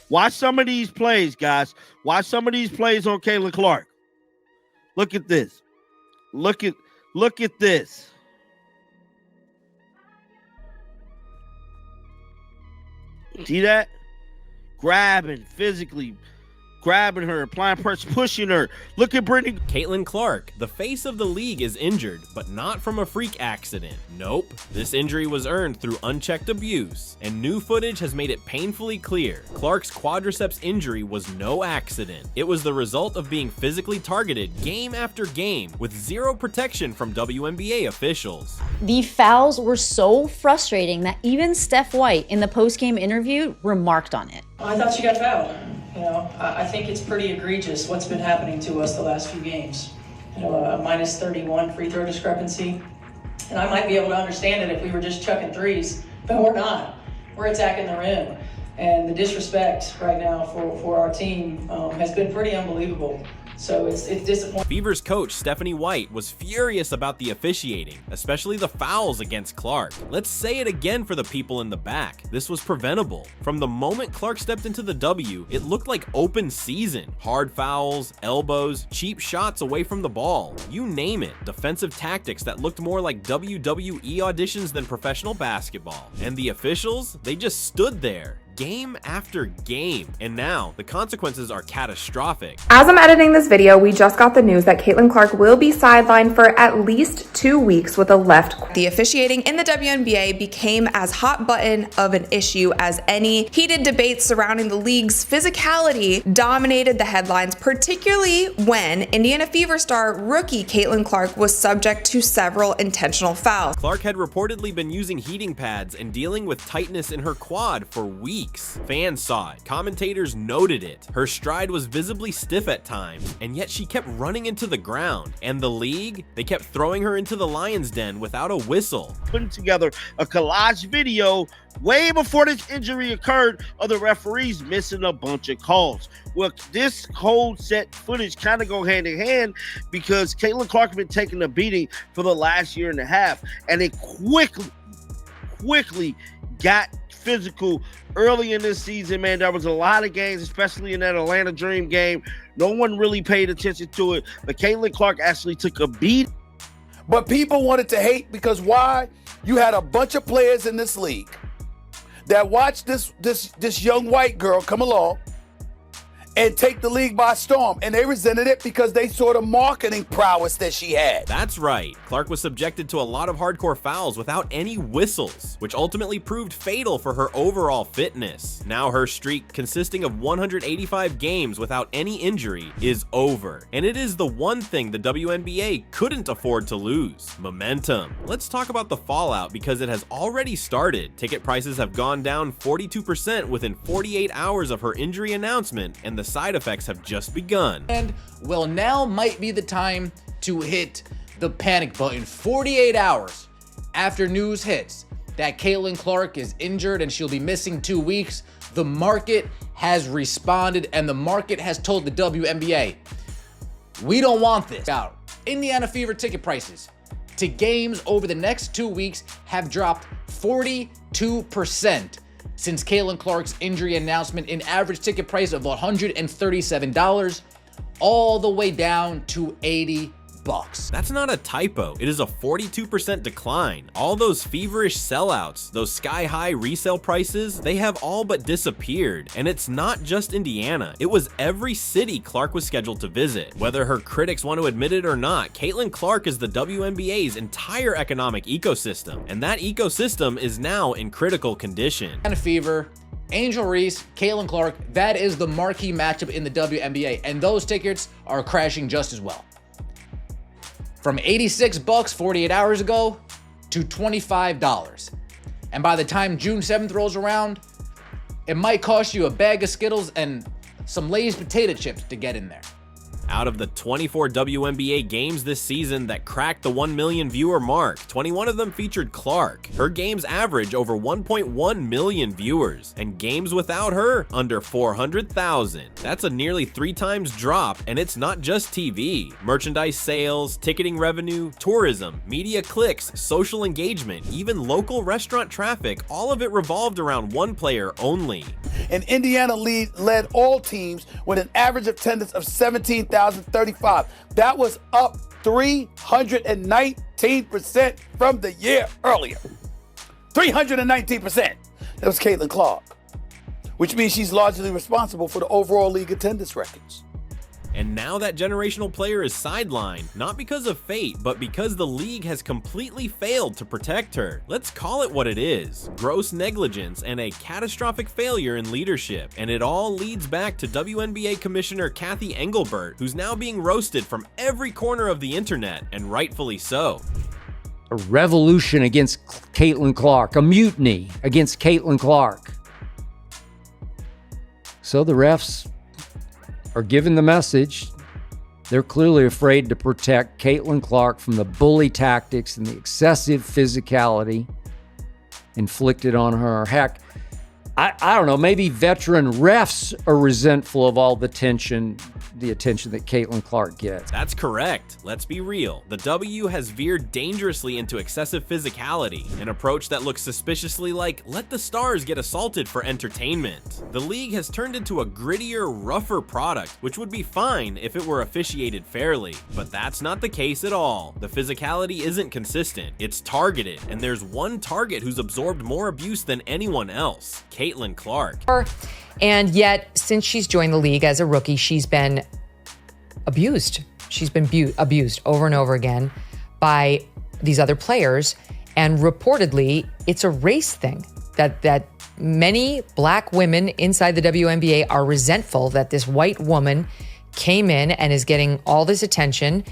Watch some of these plays, guys. Watch some of these plays on Caitlin Clark. Look at this. Look at this. See that? Grabbing, physically grabbing her, applying pressure, pushing her. Look at Brittany. Caitlin Clark, the face of the league, is injured, but not from a freak accident. Nope. This injury was earned through unchecked abuse, and new footage has made it painfully clear Clark's quadriceps injury was no accident. It was the result of being physically targeted game after game with zero protection from WNBA officials. The fouls were so frustrating that even Steph White in the post-game interview remarked on it. I thought she got fouled. You know, I think it's pretty egregious what's been happening to us the last few games. You know, a minus 31 free throw discrepancy. And I might be able to understand it if we were just chucking threes, but we're not. We're attacking the rim. And the disrespect right now for our team has been pretty unbelievable. So it's disappointing. Fever's coach, Stephanie White, was furious about the officiating, especially the fouls against Clark. Let's say it again for the people in the back. This was preventable. From the moment Clark stepped into the W, it looked like open season. Hard fouls, elbows, cheap shots away from the ball. You name it. Defensive tactics that looked more like WWE auditions than professional basketball. And the officials, they just stood there. Game after game, and now the consequences are catastrophic. As I'm editing this video, we just got the news that Caitlin Clark will be sidelined for at least 2 weeks with a left. The officiating in the WNBA became as hot button of an issue as any. Heated debates surrounding the league's physicality dominated the headlines, particularly when Indiana Fever star rookie Caitlin Clark was subject to several intentional fouls. Clark had reportedly been using heating pads and dealing with tightness in her quad for weeks. Fans saw it, commentators noted it. Her stride was visibly stiff at times, and yet she kept running into the ground. And the league, they kept throwing her into the lion's den without a whistle. Putting together a collage video way before this injury occurred of the referees missing a bunch of calls. Well, this whole set footage kind of go hand in hand because Caitlin Clark has been taking a beating for the last year and a half, and it quickly got physical early in this season, man. There was a lot of games, especially in that Atlanta Dream game. No one really paid attention to it, but Caitlin Clark actually took a beat. But people wanted to hate because why? You had a bunch of players in this league that watched this young white girl come along and take the league by storm, and they resented it because they saw the marketing prowess that she had. That's right. Clark was subjected to a lot of hardcore fouls without any whistles, which ultimately proved fatal for her overall fitness. Now her streak, consisting of 185 games without any injury, is over. And it is the one thing the WNBA couldn't afford to lose: momentum. Let's talk about the fallout because it has already started. Ticket prices have gone down 42% within 48 hours of her injury announcement, and the side effects have just begun. And well, now might be the time to hit the panic button. 48 hours after news hits that Caitlin Clark is injured and she'll be missing 2 weeks, the market has responded and the market has told the WNBA, we don't want this. Out. Indiana Fever ticket prices to games over the next 2 weeks have dropped 42% since Caitlin Clark's injury announcement, an average ticket price of $137, all the way down to $80. That's not a typo. It is a 42% decline. All those feverish sellouts, those sky-high resale prices, they have all but disappeared. And it's not just Indiana. It was every city Clark was scheduled to visit. Whether her critics want to admit it or not, Caitlin Clark is the WNBA's entire economic ecosystem, and that ecosystem is now in critical condition. Indiana Fever, Angel Reese, Caitlin Clark, that is the marquee matchup in the WNBA, and those tickets are crashing just as well. From $86 48 hours ago to $25. And by the time June 7th rolls around, it might cost you a bag of Skittles and some Lay's potato chips to get in there. Out of the 24 WNBA games this season that cracked the 1 million viewer mark, 21 of them featured Clark. Her games average over 1.1 million viewers, and games without her under 400,000. That's a nearly 3 times drop, and it's not just TV. Merchandise sales, ticketing revenue, tourism, media clicks, social engagement, even local restaurant traffic, all of it revolved around one player only. And Indiana led all teams with an average attendance of 17,035. That was up 319% from the year earlier. 319%. That was Caitlin Clark, which means she's largely responsible for the overall league attendance records. And now that generational player is sidelined, not because of fate, but because the league has completely failed to protect her. Let's call it what it is: gross negligence and a catastrophic failure in leadership. And it all leads back to WNBA Commissioner Kathy Engelbert, who's now being roasted from every corner of the internet, and rightfully so. A revolution against Caitlin Clark, a mutiny against Caitlin Clark. So the refs are given the message. They're clearly afraid to protect Caitlin Clark from the bully tactics and the excessive physicality inflicted on her. Heck, I don't know, maybe veteran refs are resentful of all the attention that Caitlin Clark gets. That's correct. Let's be real. The W has veered dangerously into excessive physicality, an approach that looks suspiciously like, let the stars get assaulted for entertainment. The league has turned into a grittier, rougher product, which would be fine if it were officiated fairly. But that's not the case at all. The physicality isn't consistent. It's targeted, and there's one target who's absorbed more abuse than anyone else: Caitlin Clark. And yet, since she's joined the league as a rookie, she's been abused. She's been abused over and over again by these other players. And reportedly, it's a race thing, that many black women inside the WNBA are resentful that this white woman came in and is getting all this attention.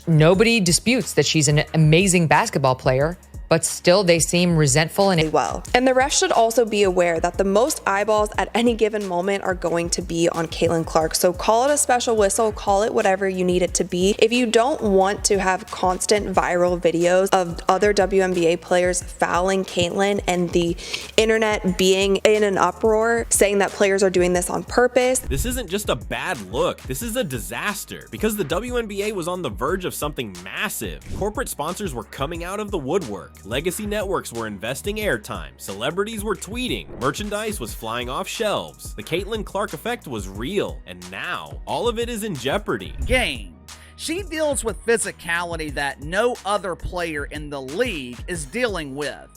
Nobody disputes that she's an amazing basketball player, but still they seem resentful and well. And the refs should also be aware that the most eyeballs at any given moment are going to be on Caitlin Clark. So call it a special whistle, call it whatever you need it to be. If you don't want to have constant viral videos of other WNBA players fouling Caitlin and the internet being in an uproar, saying that players are doing this on purpose. This isn't just a bad look, this is a disaster, because the WNBA was on the verge of something massive. Corporate sponsors were coming out of the woodwork. Legacy networks were investing airtime, celebrities were tweeting, merchandise was flying off shelves. The Caitlin Clark effect was real, and now all of it is in jeopardy. Game. She deals with physicality that no other player in the league is dealing with.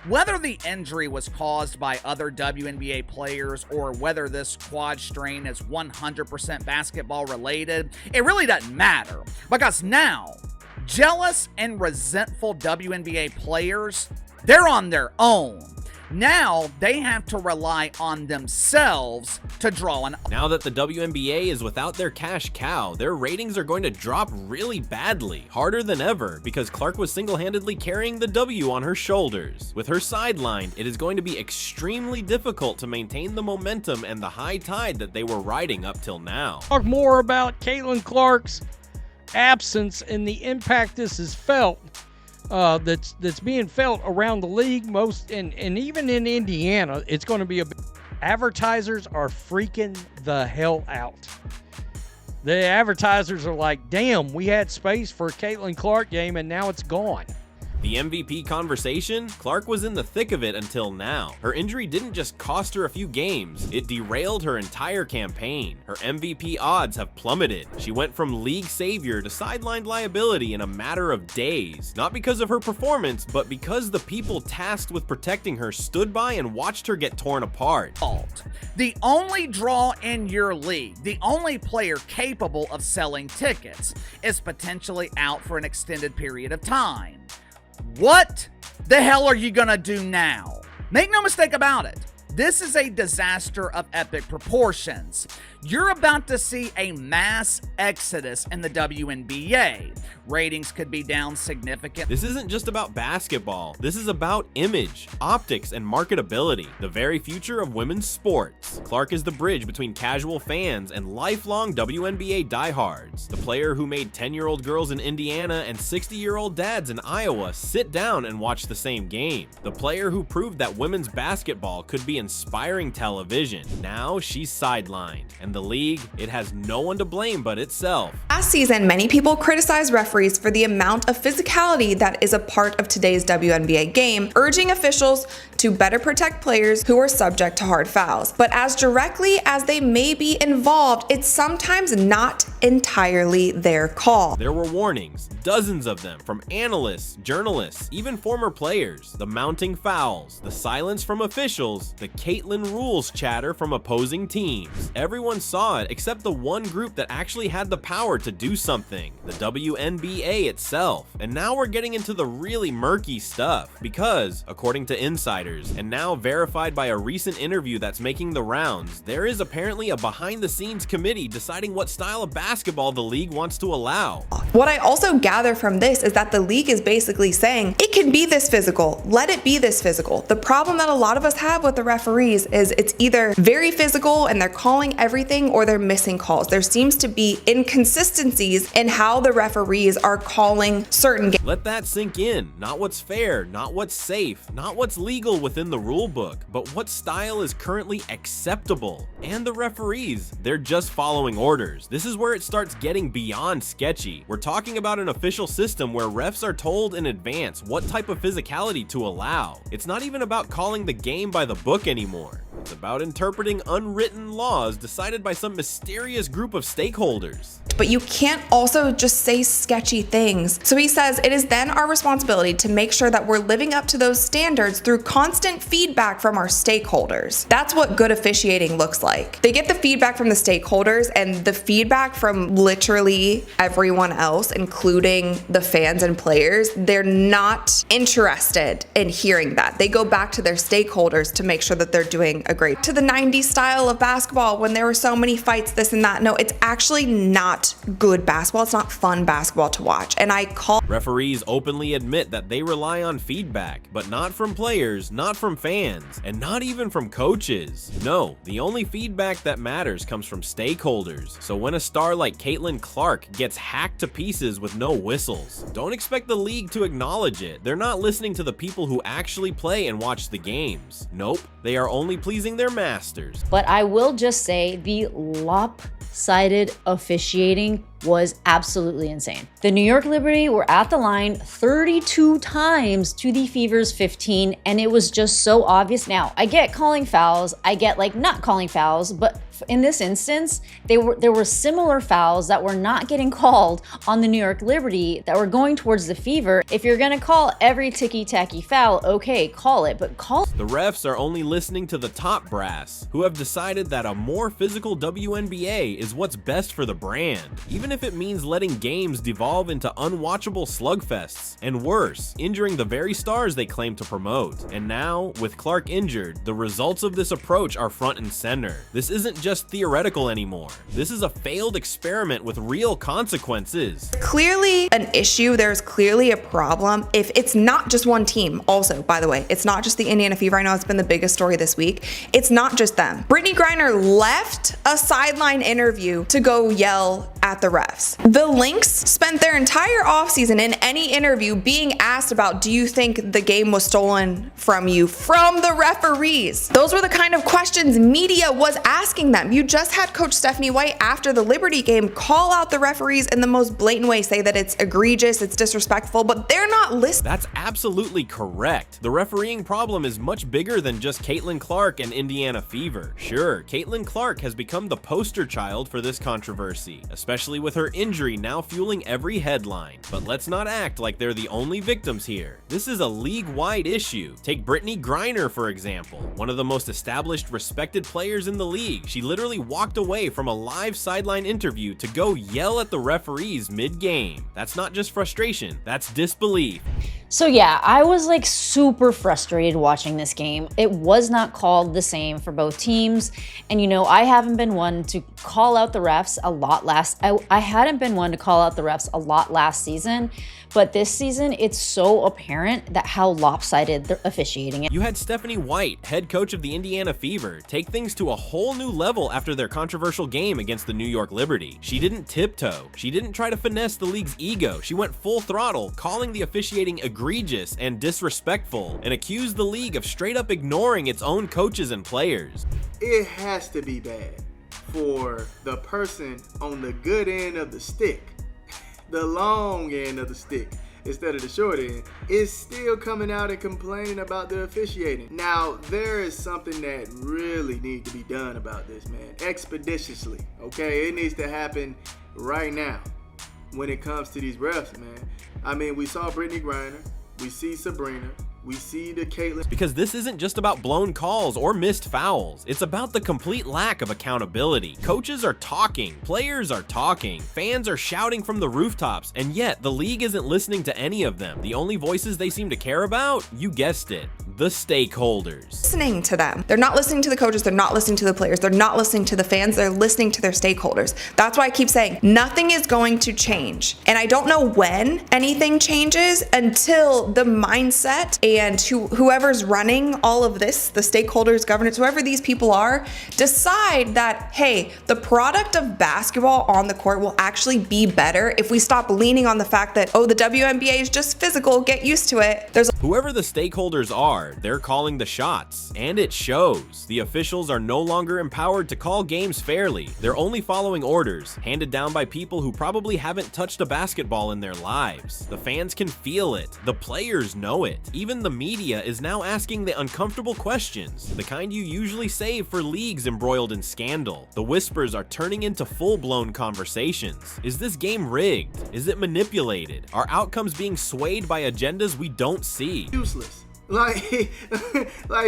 Whether the injury was caused by other WNBA players or whether this quad strain is 100% basketball related, it really doesn't matter, because now jealous and resentful WNBA players, they're on their own. Now they have to rely on themselves to draw an. Now that the WNBA is without their cash cow, their ratings are going to drop really badly, harder than ever, because Clark was single-handedly carrying the W on her shoulders. With her sidelined, it is going to be extremely difficult to maintain the momentum and the high tide that they were riding up till now. Talk more about Caitlin Clark's absence and the impact this is felt, that's being felt around the league, and even in Indiana. It's going to be advertisers are freaking the hell out. The advertisers are like, damn, we had space for a Caitlin Clark game and now it's gone. The MVP conversation? Clark was in the thick of it until now. Her injury didn't just cost her a few games, it derailed her entire campaign. Her MVP odds have plummeted. She went from league savior to sidelined liability in a matter of days. Not because of her performance, but because the people tasked with protecting her stood by and watched her get torn apart. The only draw in your league, the only player capable of selling tickets, is potentially out for an extended period of time. What the hell are you gonna do now? Make no mistake about it. This is a disaster of epic proportions. You're about to see a mass exodus in the WNBA. Ratings could be down significantly. This isn't just about basketball. This is about image, optics, and marketability, the very future of women's sports. Clark is the bridge between casual fans and lifelong WNBA diehards. The player who made 10-year-old girls in Indiana and 60-year-old dads in Iowa sit down and watch the same game. The player who proved that women's basketball could be inspiring television. Now she's sidelined, and the league, it has no one to blame but itself. Last season, many people criticized referees for the amount of physicality that is a part of today's WNBA game, urging officials to better protect players who are subject to hard fouls. But as directly as they may be involved, it's sometimes not entirely their call. There were warnings, dozens of them, from analysts, journalists, even former players. The mounting fouls, the silence from officials, the Caitlin rules chatter from opposing teams. Everyone saw it except the one group that actually had the power to do something, the WNBA itself. And now we're getting into the really murky stuff because, according to insiders, and now verified by a recent interview that's making the rounds, there is apparently a behind-the-scenes committee deciding what style of basketball the league wants to allow. What I also gather from this is that the league is basically saying, it can be this physical, let it be this physical. The problem that a lot of us have with the referees is it's either very physical and they're calling everything, or they're missing calls. There seems to be inconsistencies in how the referees are calling certain games. Let that sink in. Not what's fair, not what's safe, not what's legal within the rule book, but what style is currently acceptable. And the referees, they're just following orders. This is where it starts getting beyond sketchy. We're talking about an official system where refs are told in advance what type of physicality to allow. It's not even about calling the game by the book anymore. It's about interpreting unwritten laws decided by some mysterious group of stakeholders. But you can't also just say sketchy things. So he says, it is then our responsibility to make sure that we're living up to those standards through constant feedback from our stakeholders. That's what good officiating looks like. They get the feedback from the stakeholders, and the feedback from literally everyone else, including the fans and players, they're not interested in hearing that. They go back to their stakeholders to make sure that they're doing a great. To the 90s style of basketball when there were so many fights, this and that. No, it's actually not good basketball. It's not fun basketball to watch. And I call referees openly admit that they rely on feedback, but not from players, not from fans, and not even from coaches. No, the only feedback that matters comes from stakeholders. So when a star like Caitlin Clark gets hacked to pieces with no whistles, don't expect the league to acknowledge it. They're not listening to the people who actually play and watch the games. Nope, they are only pleasing their masters. But I will just say the lopsided officiating was absolutely insane. The New York Liberty were at the line 32 times to the Fever's 15, and it was just so obvious. Now, I get calling fouls, I get like not calling fouls, but in this instance, there were similar fouls that were not getting called on the New York Liberty that were going towards the Fever. If you're gonna call every ticky-tacky foul, okay, call it, but call. The refs are only listening to the top brass, who have decided that a more physical WNBA is what's best for the brand, even if it means letting games devolve into unwatchable slugfests, and worse, injuring the very stars they claim to promote. And now, with Clark injured, the results of this approach are front and center. This isn't just theoretical anymore. This is a failed experiment with real consequences. Clearly an issue, there's clearly a problem. If it's not just one team, also, by the way, it's not just the Indiana Fever. I know it's been the biggest story this week. It's not just them. Brittany Griner left a sideline interview to go yell at the refs. The Lynx spent their entire offseason in any interview being asked about, do you think the game was stolen from you from the referees? Those were the kind of questions media was asking them. You just had Coach Stephanie White after the Liberty game call out the referees in the most blatant way, say that it's egregious, it's disrespectful, but they're not listening. That's absolutely correct. The refereeing problem is much bigger than just Caitlin Clark and Indiana Fever. Sure, Caitlin Clark has become the poster child for this controversy, especially with her injury now fueling every headline. But let's not act like they're the only victims here. This is a league-wide issue. Take Brittany Griner, for example, one of the most established, respected players in the league. She literally walked away from a live sideline interview to go yell at the referees mid-game. That's not just frustration, that's disbelief. So yeah, I was like super frustrated watching this game. It was not called the same for both teams. And you know, I haven't been one to call out the refs a lot I hadn't been one to call out the refs a lot last season, but this season it's so apparent that how lopsided the officiating is. You had Stephanie White, head coach of the Indiana Fever, take things to a whole new level after their controversial game against the New York Liberty. She didn't tiptoe. She didn't try to finesse the league's ego. She went full throttle, calling the officiating egregious and disrespectful, and accused the league of straight up ignoring its own coaches and players. It has to be bad for the person on the good end of the stick, the long end of the stick, instead of the short end, is still coming out and complaining about the officiating. Now, there is something that really needs to be done about this, man, expeditiously, okay? It needs to happen right now when it comes to these refs, man. I mean, we saw Brittany Griner, we see Sabrina, we see the Caitlin. Because this isn't just about blown calls or missed fouls. It's about the complete lack of accountability. Coaches are talking, players are talking, fans are shouting from the rooftops, and yet the league isn't listening to any of them. The only voices they seem to care about, you guessed it, the stakeholders. Listening to them. They're not listening to the coaches, they're not listening to the players, they're not listening to the fans, they're listening to their stakeholders. That's why I keep saying nothing is going to change. And I don't know when anything changes until the mindset and whoever's running all of this, the stakeholders, governance, whoever these people are, decide that, hey, the product of basketball on the court will actually be better if we stop leaning on the fact that, oh, the WNBA is just physical, get used to it. Whoever the stakeholders are, they're calling the shots, and it shows. The officials are no longer empowered to call games fairly. They're only following orders, handed down by people who probably haven't touched a basketball in their lives. The fans can feel it. The players know it. Even the media is now asking the uncomfortable questions, the kind you usually save for leagues embroiled in scandal. The whispers are turning into full-blown conversations. Is this game rigged? Is it manipulated? Are outcomes being swayed by agendas we don't see? Useless. Like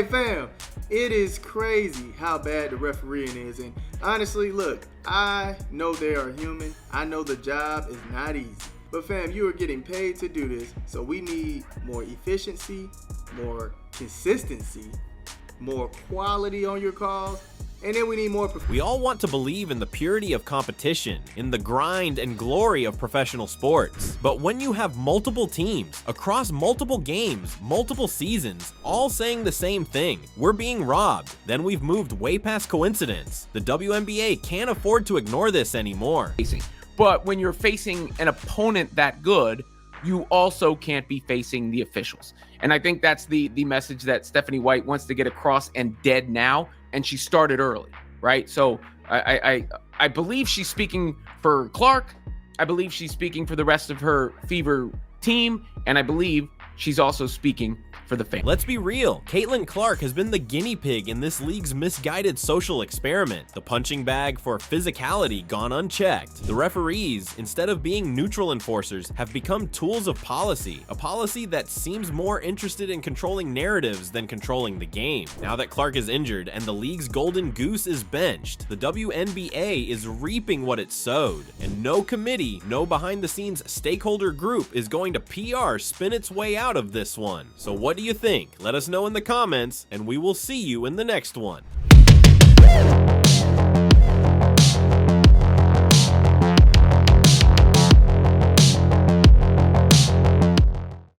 fam, it is crazy how bad the refereeing is. And honestly, look, I know they are human. I know the job is not easy. But fam, you are getting paid to do this, so we need more efficiency, more consistency, more quality on your calls, and then we need more. We all want to believe in the purity of competition, in the grind and glory of professional sports. But when you have multiple teams, across multiple games, multiple seasons, all saying the same thing, we're being robbed, then we've moved way past coincidence. The WNBA can't afford to ignore this anymore. But when you're facing an opponent that good, you also can't be facing the officials. And I think that's the message that Stephanie White wants to get across, and dead now. And she started early, right? So I believe she's speaking for Clark. I believe she's speaking for the rest of her Fever team. And I believe she's also speaking for the fans. Let's be real. Caitlin Clark has been the guinea pig in this league's misguided social experiment, the punching bag for physicality gone unchecked. The referees, instead of being neutral enforcers, have become tools of policy, a policy that seems more interested in controlling narratives than controlling the game. Now that Clark is injured and the league's golden goose is benched, the WNBA is reaping what it sowed, and no committee, no behind-the-scenes stakeholder group is going to PR spin its way out of this one. So what do you think? Let us know in the comments, and we will see you in the next one.